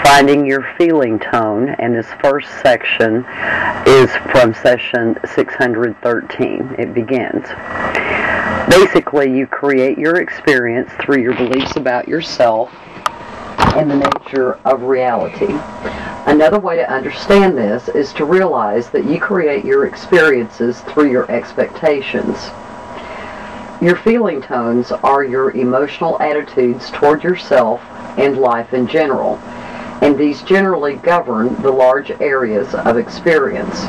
finding your feeling tone, and this first section is from session 613. It begins. Basically, you create your experience through your beliefs about yourself and the nature of reality. Another way to understand this is to realize that you create your experiences through your expectations. Your feeling tones are your emotional attitudes toward yourself and life in general, and these generally govern the large areas of experience.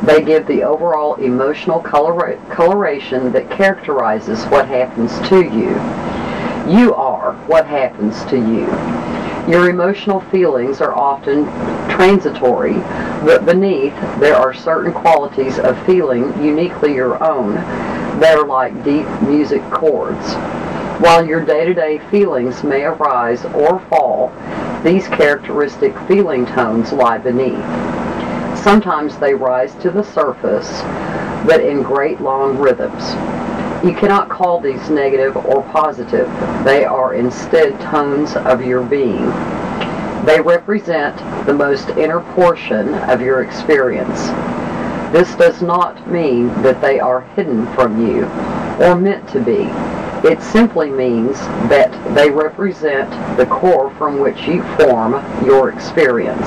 They give the overall emotional coloration that characterizes what happens to you. You are what happens to you. Your emotional feelings are often transitory, but beneath there are certain qualities of feeling uniquely your own that are like deep music chords. While your day-to-day feelings may arise or fall, these characteristic feeling tones lie beneath. Sometimes they rise to the surface, but in great long rhythms. You cannot call these negative or positive. They are instead tones of your being. They represent the most inner portion of your experience. This does not mean that they are hidden from you or meant to be. It simply means that they represent the core from which you form your experience.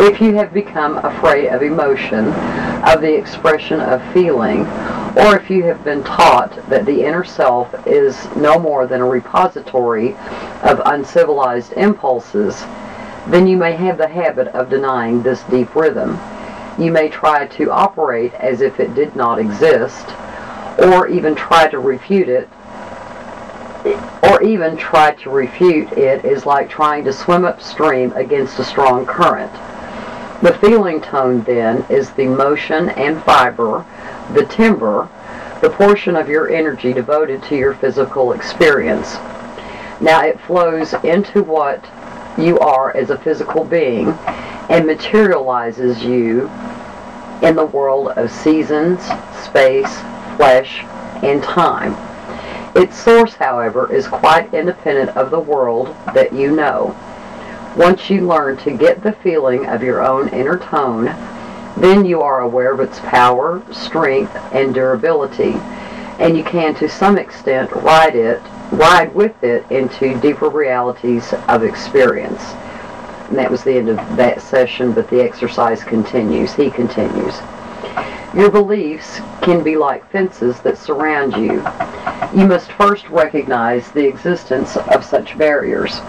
If you have become afraid of emotion, of the expression of feeling, or if you have been taught that the inner self is no more than a repository of uncivilized impulses, then you may have the habit of denying this deep rhythm. You may try to operate as if it did not exist, or even try to refute it. It is like trying to swim upstream against a strong current. The feeling tone, then, is the motion and fiber, the timbre, the portion of your energy devoted to your physical experience. Now it flows into what you are as a physical being and materializes you in the world of seasons, space, flesh, and time. Its source, however, is quite independent of the world that you know. Once you learn to get the feeling of your own inner tone, then you are aware of its power, strength, and durability, and you can to some extent ride with it into deeper realities of experience. And that was the end of that session, but the exercise continues. He continues. Your beliefs can be like fences that surround you. You must first recognize the existence of such barriers.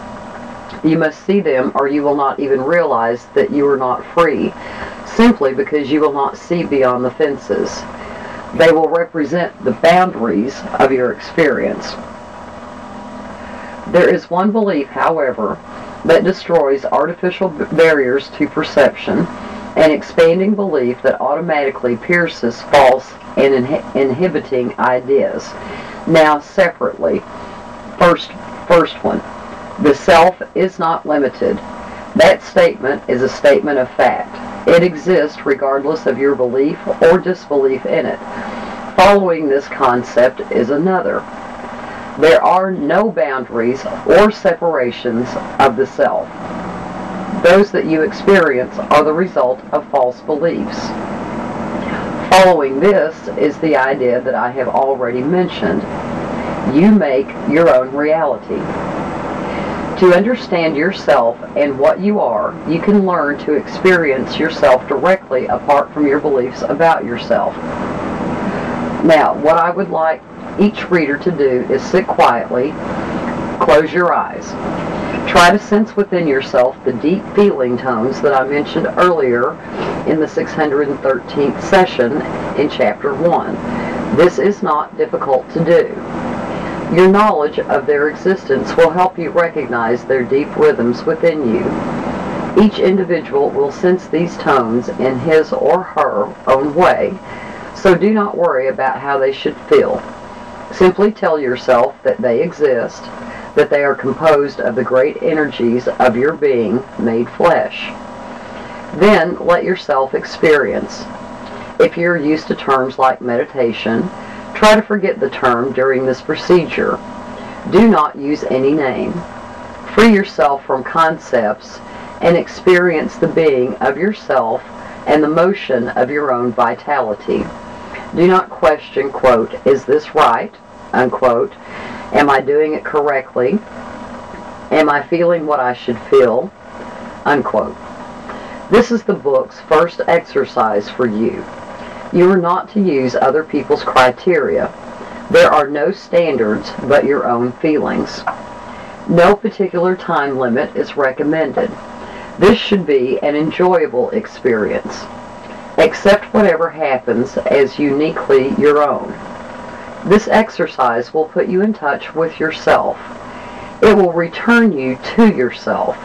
You must see them, or you will not even realize that you are not free, simply because you will not see beyond the fences. They will represent the boundaries of your experience. There is one belief, however, that destroys artificial barriers to perception, an expanding belief that automatically pierces false and inhibiting ideas. Now, separately, first one. The self is not limited. That statement is a statement of fact. It exists regardless of your belief or disbelief in it. Following this concept is another. There are no boundaries or separations of the self. Those that you experience are the result of false beliefs. Following this is the idea that I have already mentioned. You make your own reality. To understand yourself and what you are, you can learn to experience yourself directly apart from your beliefs about yourself. Now, what I would like each reader to do is sit quietly, close your eyes. Try to sense within yourself the deep feeling tones that I mentioned earlier in the 613th session in Chapter 1. This is not difficult to do. Your knowledge of their existence will help you recognize their deep rhythms within you. Each individual will sense these tones in his or her own way, so do not worry about how they should feel. Simply tell yourself that they exist, that they are composed of the great energies of your being made flesh. Then let yourself experience. If you're used to terms like meditation, try to forget the term during this procedure. Do not use any name. Free yourself from concepts and experience the being of yourself and the motion of your own vitality. Do not question, quote, is this right, unquote, am I doing it correctly, am I feeling what I should feel, unquote. This is the book's first exercise for you. You are not to use other people's criteria. There are no standards but your own feelings. No particular time limit is recommended. This should be an enjoyable experience. Accept whatever happens as uniquely your own. This exercise will put you in touch with yourself. It will return you to yourself.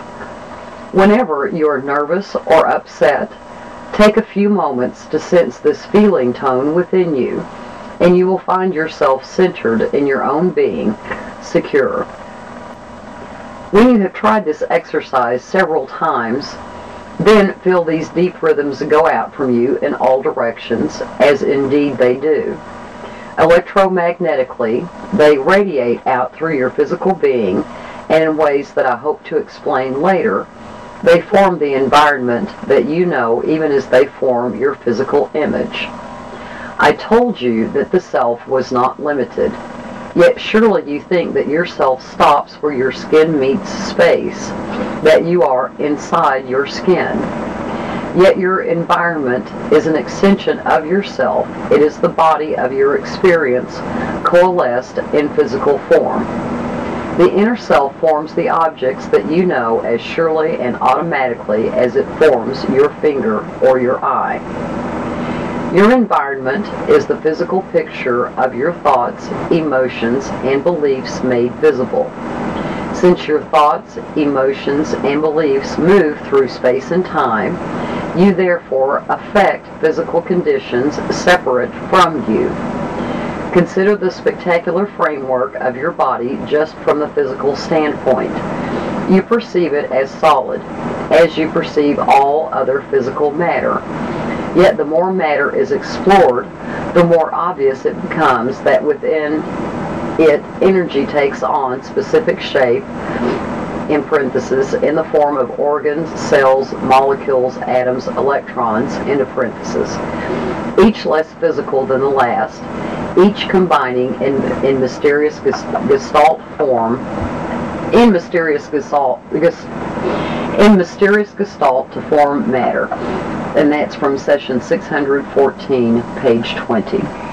Whenever you are nervous or upset, take a few moments to sense this feeling tone within you, and you will find yourself centered in your own being, secure. When you have tried this exercise several times, then feel these deep rhythms go out from you in all directions, as indeed they do. Electromagnetically, they radiate out through your physical being, and in ways that I hope to explain later, they form the environment that you know even as they form your physical image. I told you that the self was not limited. Yet surely you think that your self stops where your skin meets space, that you are inside your skin. Yet your environment is an extension of yourself. It is the body of your experience coalesced in physical form. The inner self forms the objects that you know as surely and automatically as it forms your finger or your eye. Your environment is the physical picture of your thoughts, emotions, and beliefs made visible. Since your thoughts, emotions, and beliefs move through space and time, you therefore affect physical conditions separate from you. Consider the spectacular framework of your body just from the physical standpoint. You perceive it as solid, as you perceive all other physical matter. Yet the more matter is explored, the more obvious it becomes that within it energy takes on specific shape, in parentheses, in the form of organs, cells, molecules, atoms, electrons, into parentheses, each less physical than the last, each combining in mysterious gestalt form, in mysterious gestalt to form matter. And that's from session 614, page 20.